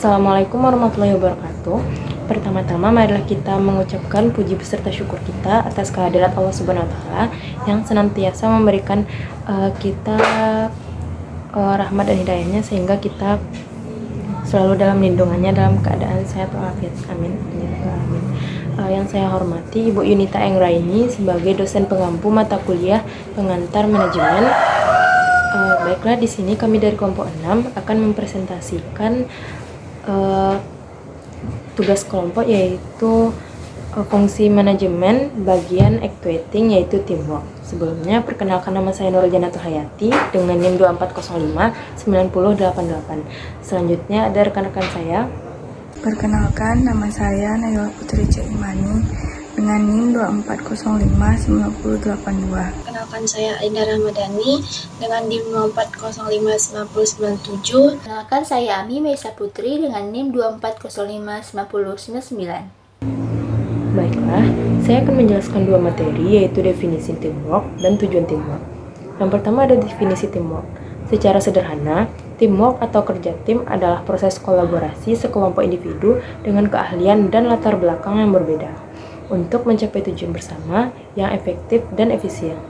Assalamualaikum warahmatullahi wabarakatuh. Pertama-tama marilah kita mengucapkan puji beserta syukur kita atas kehadirat Allah Subhanahu wa taala yang senantiasa memberikan kita rahmat dan hidayahnya sehingga kita selalu dalam lindungannya dalam keadaan sehat walafiat. Amin. Amin. Yang saya hormati Ibu Yunita Enggraini sebagai dosen pengampu mata kuliah pengantar manajemen. Baiklah, di sini kami dari kelompok 6 akan mempresentasikan tugas kelompok, yaitu fungsi manajemen bagian actuating, yaitu teamwork. Sebelumnya perkenalkan, nama saya Nurul Janatul Hayati dengan NIM 24059088. Selanjutnya ada rekan-rekan saya. Perkenalkan, nama saya Nayla Putri Imani dengan NIM 24059082. Perkenalkan, saya Aida Ramadhani dengan NIM 24059097. Perkenalkan, saya Ami Meisa Putri dengan NIM 24059099. Baiklah, saya akan menjelaskan dua materi, yaitu definisi teamwork dan tujuan teamwork. Yang pertama ada definisi teamwork. Secara sederhana, teamwork atau kerja tim adalah proses kolaborasi sekelompok individu dengan keahlian dan latar belakang yang berbeda untuk mencapai tujuan bersama yang efektif dan efisien.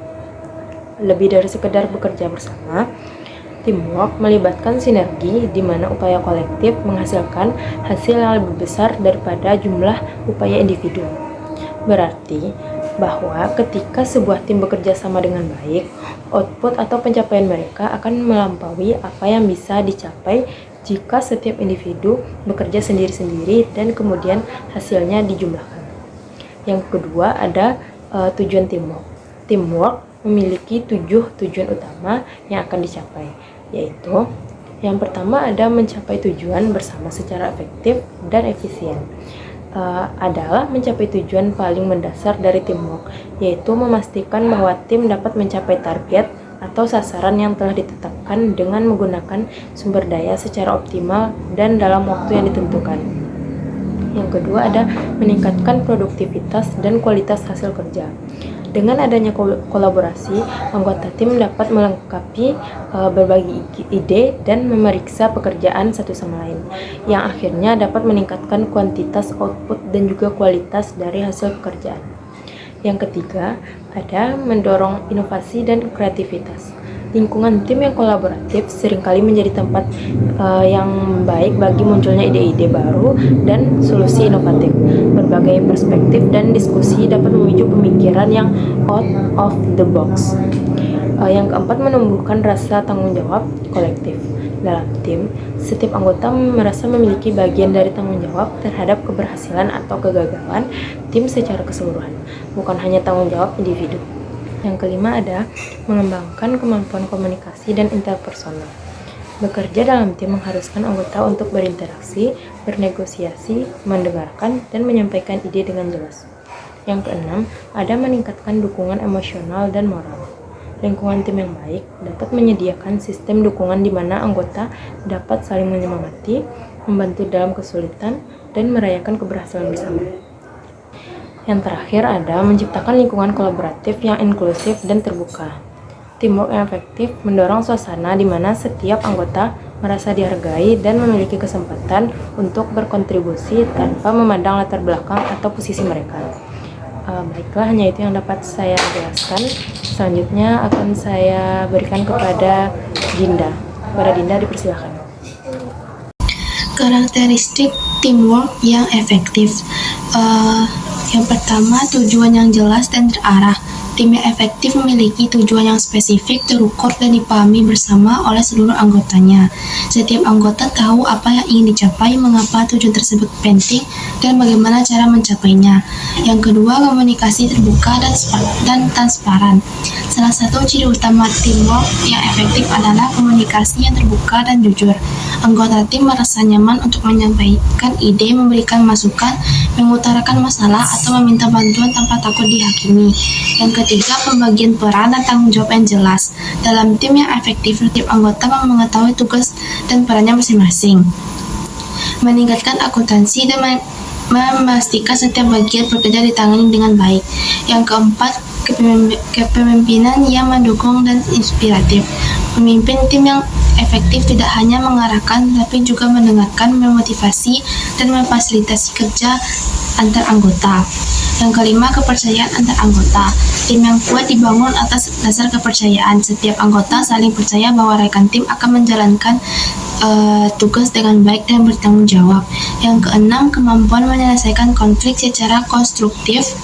Lebih dari sekedar bekerja bersama, teamwork melibatkan sinergi di mana upaya kolektif menghasilkan hasil yang lebih besar daripada jumlah upaya individu. Berarti bahwa ketika sebuah tim bekerja sama dengan baik, output atau pencapaian mereka akan melampaui apa yang bisa dicapai jika setiap individu bekerja sendiri-sendiri dan kemudian hasilnya dijumlahkan. Yang kedua ada tujuan teamwork. Teamwork memiliki 7 tujuan utama yang akan dicapai, yaitu yang pertama ada mencapai tujuan bersama secara efektif dan efisien. Adalah mencapai tujuan paling mendasar dari teamwork, yaitu memastikan bahwa tim dapat mencapai target atau sasaran yang telah ditetapkan dengan menggunakan sumber daya secara optimal dan dalam waktu yang ditentukan. Yang kedua ada meningkatkan produktivitas dan kualitas hasil kerja. Dengan adanya kolaborasi, anggota tim dapat melengkapi berbagi ide dan memeriksa pekerjaan satu sama lain, yang akhirnya dapat meningkatkan kuantitas output dan juga kualitas dari hasil pekerjaan. Yang ketiga, ada mendorong inovasi dan kreativitas. Lingkungan tim yang kolaboratif seringkali menjadi tempat yang baik bagi munculnya ide-ide baru dan solusi inovatif. Berbagai perspektif dan diskusi dapat memicu pemikiran yang out of the box. Yang keempat, menumbuhkan rasa tanggung jawab kolektif. Dalam tim, setiap anggota merasa memiliki bagian dari tanggung jawab terhadap keberhasilan atau kegagalan tim secara keseluruhan, bukan hanya tanggung jawab individu. Yang kelima ada mengembangkan kemampuan komunikasi dan interpersonal. Bekerja dalam tim mengharuskan anggota untuk berinteraksi, bernegosiasi, mendengarkan, dan menyampaikan ide dengan jelas. Yang keenam ada meningkatkan dukungan emosional dan moral. Lingkungan tim yang baik dapat menyediakan sistem dukungan di mana anggota dapat saling menyemangati, membantu dalam kesulitan, dan merayakan keberhasilan bersama. Yang terakhir ada menciptakan lingkungan kolaboratif yang inklusif dan terbuka. Teamwork yang efektif mendorong suasana di mana setiap anggota merasa dihargai dan memiliki kesempatan untuk berkontribusi tanpa memandang latar belakang atau posisi mereka. Baiklah, hanya itu yang dapat saya jelaskan. Selanjutnya akan saya berikan kepada Dinda. Kepada Dinda dipersilakan. Karakteristik teamwork yang efektif. Yang pertama, tujuan yang jelas dan terarah. Tim yang efektif memiliki tujuan yang spesifik, terukur, dan dipahami bersama oleh seluruh anggotanya. Setiap anggota tahu apa yang ingin dicapai, mengapa tujuan tersebut penting, dan bagaimana cara mencapainya. Yang kedua, komunikasi terbuka dan transparan. Salah satu ciri utama teamwork yang efektif adalah komunikasi yang terbuka dan jujur. Anggota tim merasa nyaman untuk menyampaikan ide, memberikan masukan, mengutarakan masalah, atau meminta bantuan tanpa takut dihakimi. Yang ketiga, pembagian peran dan tanggung jawab yang jelas. Dalam tim yang efektif, setiap anggota mengetahui tugas dan perannya masing-masing. Meningkatkan akuntansi dan memastikan setiap bagian bekerja ditangani dengan baik. Yang keempat, kepemimpinan yang mendukung dan inspiratif. Memimpin tim yang efektif tidak hanya mengarahkan, tapi juga mendengarkan, memotivasi, dan memfasilitasi kerja antar anggota. Yang kelima, kepercayaan antar anggota. Tim yang kuat dibangun atas dasar kepercayaan. Setiap anggota saling percaya bahwa rekan tim akan menjalankan tugas dengan baik dan bertanggung jawab. Yang keenam, kemampuan menyelesaikan konflik secara konstruktif.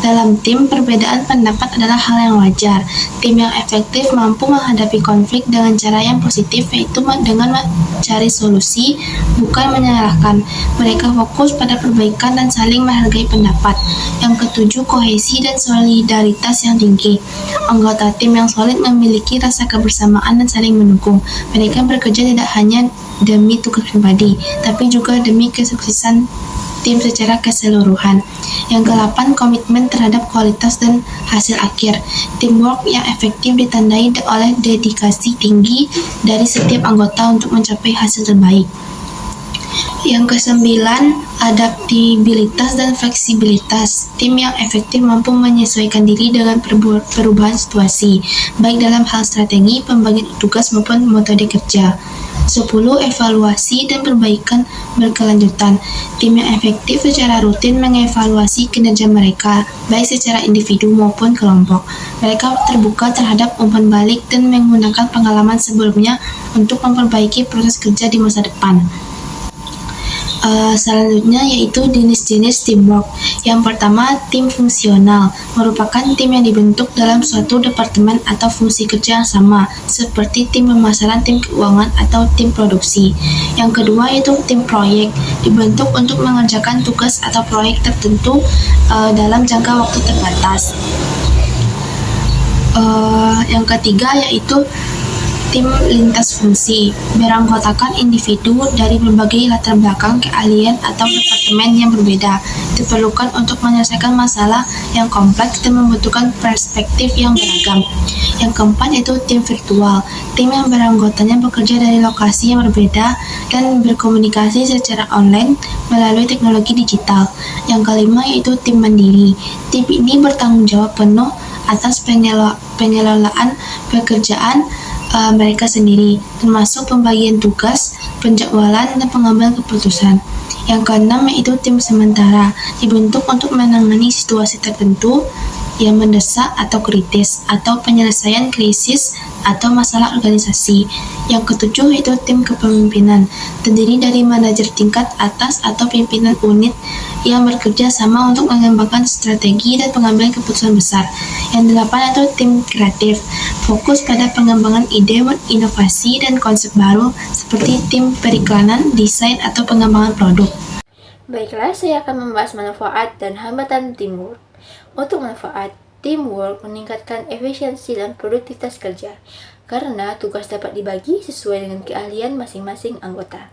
Dalam tim, perbedaan pendapat adalah hal yang wajar. Tim yang efektif mampu menghadapi konflik dengan cara yang positif, yaitu dengan mencari solusi, bukan menyalahkan. Mereka fokus pada perbaikan dan saling menghargai pendapat. Yang ketujuh, kohesi dan solidaritas yang tinggi. Anggota tim yang solid memiliki rasa kebersamaan dan saling mendukung. Mereka bekerja tidak hanya demi tugas pribadi, tapi juga demi kesuksesan tim secara keseluruhan. Yang ke-8, komitmen terhadap kualitas dan hasil akhir. Teamwork yang efektif ditandai oleh dedikasi tinggi dari setiap anggota untuk mencapai hasil terbaik. Yang ke-9, adaptabilitas dan fleksibilitas. Tim yang efektif mampu menyesuaikan diri dengan perubahan situasi, baik dalam hal strategi, pembagian tugas maupun metode kerja. 10. Evaluasi dan perbaikan berkelanjutan. Tim yang efektif secara rutin mengevaluasi kinerja mereka, baik secara individu maupun kelompok. Mereka terbuka terhadap umpan balik dan menggunakan pengalaman sebelumnya untuk memperbaiki proses kerja di masa depan. Selanjutnya yaitu jenis-jenis teamwork. Yang pertama, tim fungsional merupakan tim yang dibentuk dalam suatu departemen atau fungsi kerja yang sama, seperti tim pemasaran, tim keuangan, atau tim produksi. Yang kedua yaitu tim proyek, dibentuk untuk mengerjakan tugas atau proyek tertentu dalam jangka waktu terbatas. Yang ketiga yaitu tim lintas fungsi, beranggotakan individu dari berbagai latar belakang, keahlian, atau departemen yang berbeda, diperlukan untuk menyelesaikan masalah yang kompleks dan membutuhkan perspektif yang beragam. Yang keempat yaitu tim virtual, tim yang beranggotanya bekerja dari lokasi yang berbeda dan berkomunikasi secara online melalui teknologi digital. Yang kelima yaitu tim mandiri, tim ini bertanggung jawab penuh atas pengelolaan pekerjaan mereka sendiri, termasuk pembagian tugas, penjadwalan, dan pengambilan keputusan. Yang keenam yaitu tim sementara, dibentuk untuk menangani situasi tertentu yang mendesak atau kritis, atau penyelesaian krisis atau masalah organisasi. Yang ketujuh yaitu tim kepemimpinan, terdiri dari manajer tingkat atas atau pimpinan unit yang bekerja sama untuk mengembangkan strategi dan pengambilan keputusan besar. Yang delapan yaitu tim kreatif, fokus pada pengembangan ide, inovasi, dan konsep baru seperti tim periklanan, desain, atau pengembangan produk. Baiklah, saya akan membahas manfaat dan hambatan teamwork. Untuk manfaat, teamwork meningkatkan efisiensi dan produktivitas kerja, karena tugas dapat dibagi sesuai dengan keahlian masing-masing anggota.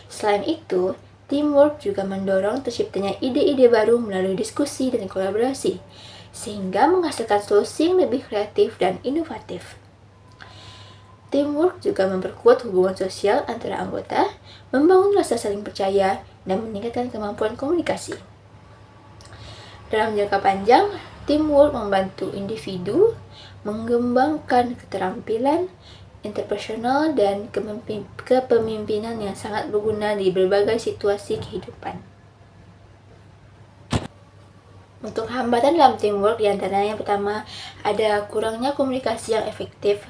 Selain itu, teamwork juga mendorong terciptanya ide-ide baru melalui diskusi dan kolaborasi, sehingga menghasilkan solusi yang lebih kreatif dan inovatif. Teamwork juga memperkuat hubungan sosial antara anggota, membangun rasa saling percaya, dan meningkatkan kemampuan komunikasi. Dalam jangka panjang, teamwork membantu individu mengembangkan keterampilan interpersonal dan kepemimpinan yang sangat berguna di berbagai situasi kehidupan. Untuk hambatan dalam teamwork, diantaranya yang pertama, ada kurangnya komunikasi yang efektif.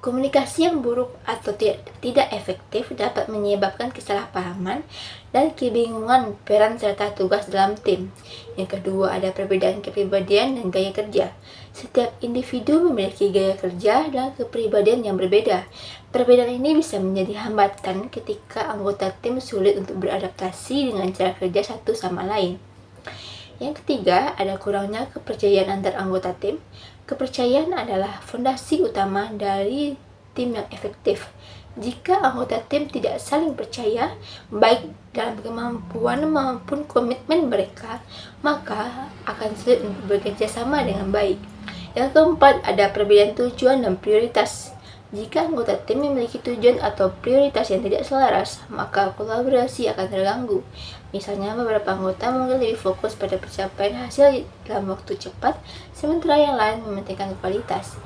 Komunikasi yang buruk atau tidak efektif dapat menyebabkan kesalahpahaman dan kebingungan peran serta tugas dalam tim. Yang kedua, ada perbedaan kepribadian dan gaya kerja. Setiap individu memiliki gaya kerja dan kepribadian yang berbeda. Perbedaan ini bisa menjadi hambatan ketika anggota tim sulit untuk beradaptasi dengan cara kerja satu sama lain. Yang ketiga, ada kurangnya kepercayaan antar anggota tim. Kepercayaan adalah fondasi utama dari tim yang efektif. Jika anggota tim tidak saling percaya, baik dalam kemampuan maupun komitmen mereka, maka akan sulit untuk bekerja sama dengan baik. Yang keempat, ada perbedaan tujuan dan prioritas. Jika anggota tim memiliki tujuan atau prioritas yang tidak selaras, maka kolaborasi akan terganggu. Misalnya, beberapa anggota mungkin lebih fokus pada pencapaian hasil dalam waktu cepat, sementara yang lain mementingkan kualitas.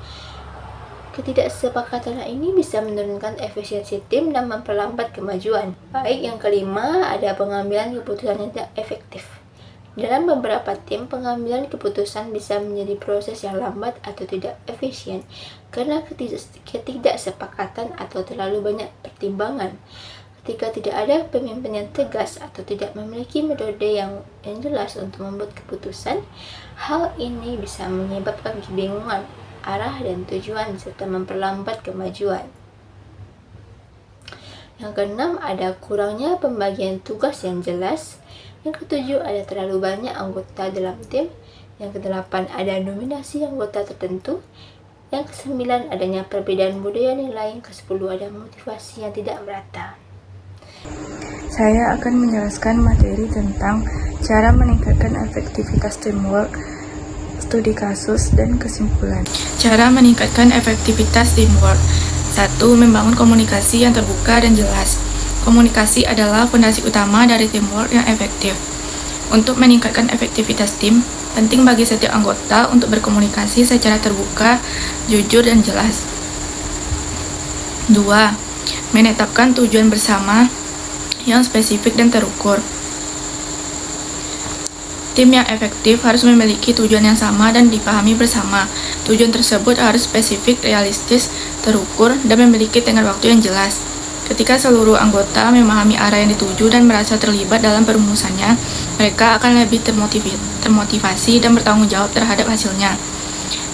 Ketidaksepakatan ini bisa menurunkan efisiensi tim dan memperlambat kemajuan. Baik, yang kelima, ada pengambilan keputusan yang tidak efektif. Dalam beberapa tim, pengambilan keputusan bisa menjadi proses yang lambat atau tidak efisien karena ketidaksepakatan atau terlalu banyak pertimbangan. Ketika tidak ada pemimpin yang tegas atau tidak memiliki metode yang jelas untuk membuat keputusan, hal ini bisa menyebabkan kebingungan arah dan tujuan serta memperlambat kemajuan. Yang keenam, ada kurangnya pembagian tugas yang jelas. Yang ketujuh, ada terlalu banyak anggota dalam tim. Yang kedelapan, ada dominasi anggota tertentu. Yang kesembilan, adanya perbedaan budaya nilai. Yang kesepuluh, ada motivasi yang tidak merata. Saya akan menjelaskan materi tentang cara meningkatkan efektivitas teamwork, studi kasus, dan kesimpulan. Cara meningkatkan efektivitas teamwork. 1. Membangun komunikasi yang terbuka dan jelas. Komunikasi adalah fondasi utama dari teamwork yang efektif. Untuk meningkatkan efektivitas tim, penting bagi setiap anggota untuk berkomunikasi secara terbuka, jujur, dan jelas. 2. Menetapkan tujuan bersama yang spesifik dan terukur. Tim yang efektif harus memiliki tujuan yang sama dan dipahami bersama. Tujuan tersebut harus spesifik, realistis, terukur, dan memiliki tenggat waktu yang jelas. Ketika seluruh anggota memahami arah yang dituju dan merasa terlibat dalam perumusannya, mereka akan lebih termotivasi dan bertanggung jawab terhadap hasilnya.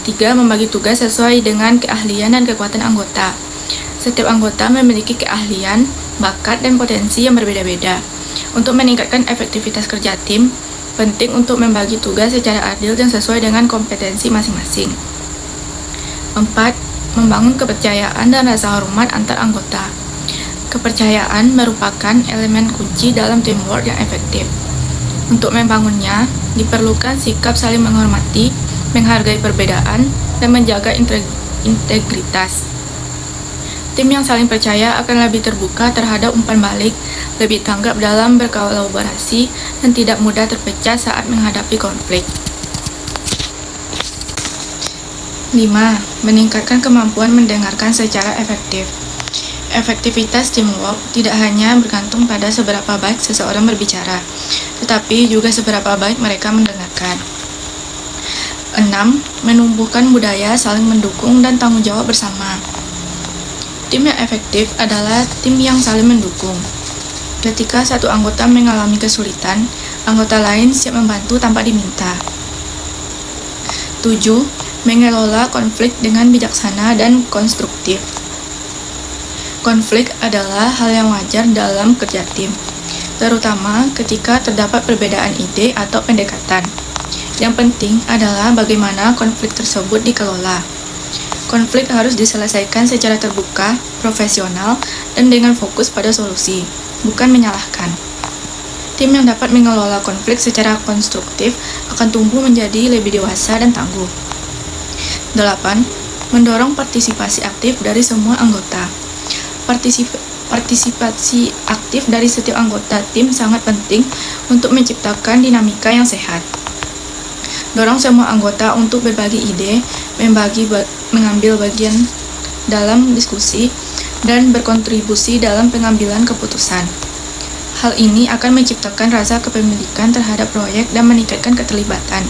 3. Membagi tugas sesuai dengan keahlian dan kekuatan anggota. Setiap anggota memiliki keahlian, bakat, dan potensi yang berbeda-beda. Untuk meningkatkan efektivitas kerja tim, penting untuk membagi tugas secara adil dan sesuai dengan kompetensi masing-masing. 4. Membangun kepercayaan dan rasa hormat antar anggota. Kepercayaan merupakan elemen kunci dalam teamwork yang efektif. Untuk membangunnya, diperlukan sikap saling menghormati, menghargai perbedaan, dan menjaga integritas. Tim yang saling percaya akan lebih terbuka terhadap umpan balik, lebih tanggap dalam berkolaborasi, dan tidak mudah terpecah saat menghadapi konflik. 5. Meningkatkan kemampuan mendengarkan secara efektif. Efektivitas teamwork tidak hanya bergantung pada seberapa baik seseorang berbicara, tetapi juga seberapa baik mereka mendengarkan. 6. Menumbuhkan budaya saling mendukung dan tanggung jawab bersama. Tim yang efektif adalah tim yang saling mendukung. Ketika satu anggota mengalami kesulitan, anggota lain siap membantu tanpa diminta. 7. Mengelola konflik dengan bijaksana dan konstruktif. Konflik adalah hal yang wajar dalam kerja tim, terutama ketika terdapat perbedaan ide atau pendekatan. Yang penting adalah bagaimana konflik tersebut dikelola. Konflik harus diselesaikan secara terbuka, profesional, dan dengan fokus pada solusi, bukan menyalahkan. Tim yang dapat mengelola konflik secara konstruktif akan tumbuh menjadi lebih dewasa dan tangguh. 8. Mendorong partisipasi aktif dari semua anggota. Partisipasi aktif dari setiap anggota tim sangat penting untuk menciptakan dinamika yang sehat. Dorong semua anggota untuk berbagi ide, mengambil bagian dalam diskusi, dan berkontribusi dalam pengambilan keputusan. Hal ini akan menciptakan rasa kepemilikan terhadap proyek dan meningkatkan keterlibatan.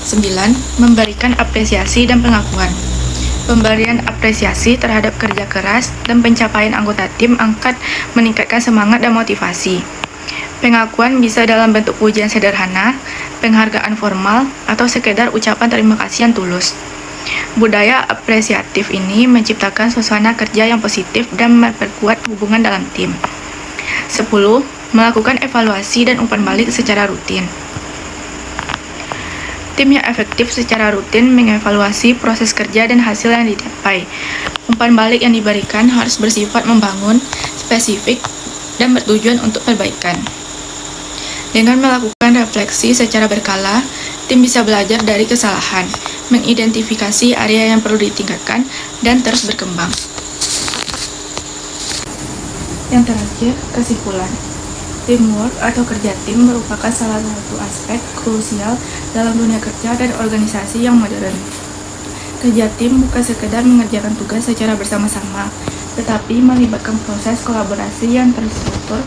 9. Memberikan apresiasi dan pengakuan. Pemberian apresiasi terhadap kerja keras dan pencapaian anggota tim akan meningkatkan semangat dan motivasi. Pengakuan bisa dalam bentuk pujian sederhana, penghargaan formal, atau sekedar ucapan terima kasih yang tulus. Budaya apresiatif ini menciptakan suasana kerja yang positif dan memperkuat hubungan dalam tim. 10. Melakukan evaluasi dan umpan balik secara rutin. Tim yang efektif secara rutin mengevaluasi proses kerja dan hasil yang dicapai. Umpan balik yang diberikan harus bersifat membangun, spesifik, dan bertujuan untuk perbaikan. Dengan melakukan refleksi secara berkala, tim bisa belajar dari kesalahan, mengidentifikasi area yang perlu ditingkatkan, dan terus berkembang. Yang terakhir, kesimpulan. Teamwork atau kerja tim merupakan salah satu aspek krusial dalam dunia kerja dan organisasi yang modern. Kerja tim bukan sekedar mengerjakan tugas secara bersama-sama, tetapi melibatkan proses kolaborasi yang terstruktur,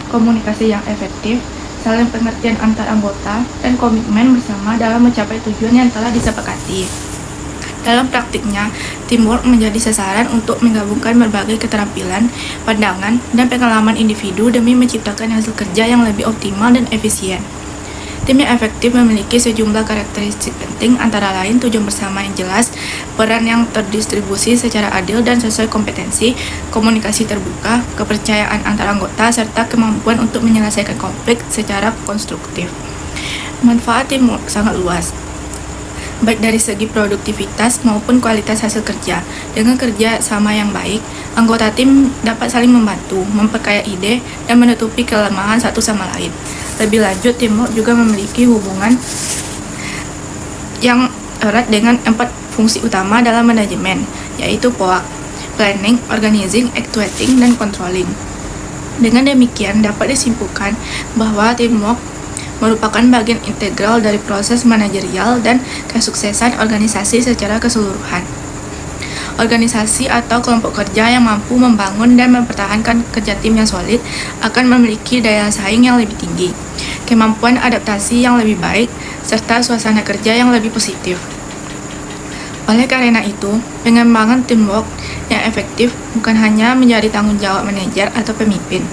komunikasi yang efektif, saling pengertian antar anggota, dan komitmen bersama dalam mencapai tujuan yang telah disepakati. Dalam praktiknya, teamwork menjadi sasaran untuk menggabungkan berbagai keterampilan, pandangan, dan pengalaman individu demi menciptakan hasil kerja yang lebih optimal dan efisien. Tim yang efektif memiliki sejumlah karakteristik penting, antara lain tujuan bersama yang jelas, peran yang terdistribusi secara adil dan sesuai kompetensi, komunikasi terbuka, kepercayaan antar anggota, serta kemampuan untuk menyelesaikan konflik secara konstruktif. Manfaat teamwork sangat luas, baik dari segi produktivitas maupun kualitas hasil kerja. Dengan kerja sama yang baik, anggota tim dapat saling membantu, memperkaya ide, dan menutupi kelemahan satu sama lain. Lebih lanjut, teamwork juga memiliki hubungan yang erat dengan 4 fungsi utama dalam manajemen, yaitu POAK, Planning, Organizing, Actuating, dan Controlling. Dengan demikian, dapat disimpulkan bahwa teamwork merupakan bagian integral dari proses manajerial dan kesuksesan organisasi secara keseluruhan. Organisasi atau kelompok kerja yang mampu membangun dan mempertahankan kerja tim yang solid akan memiliki daya saing yang lebih tinggi, kemampuan adaptasi yang lebih baik, serta suasana kerja yang lebih positif. Oleh karena itu, pengembangan teamwork yang efektif bukan hanya menjadi tanggung jawab manajer atau pemimpin,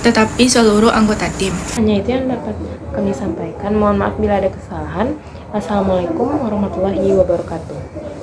tetapi seluruh anggota tim. Hanya itu yang dapat kami sampaikan. Mohon maaf bila ada kesalahan. Assalamualaikum warahmatullahi wabarakatuh.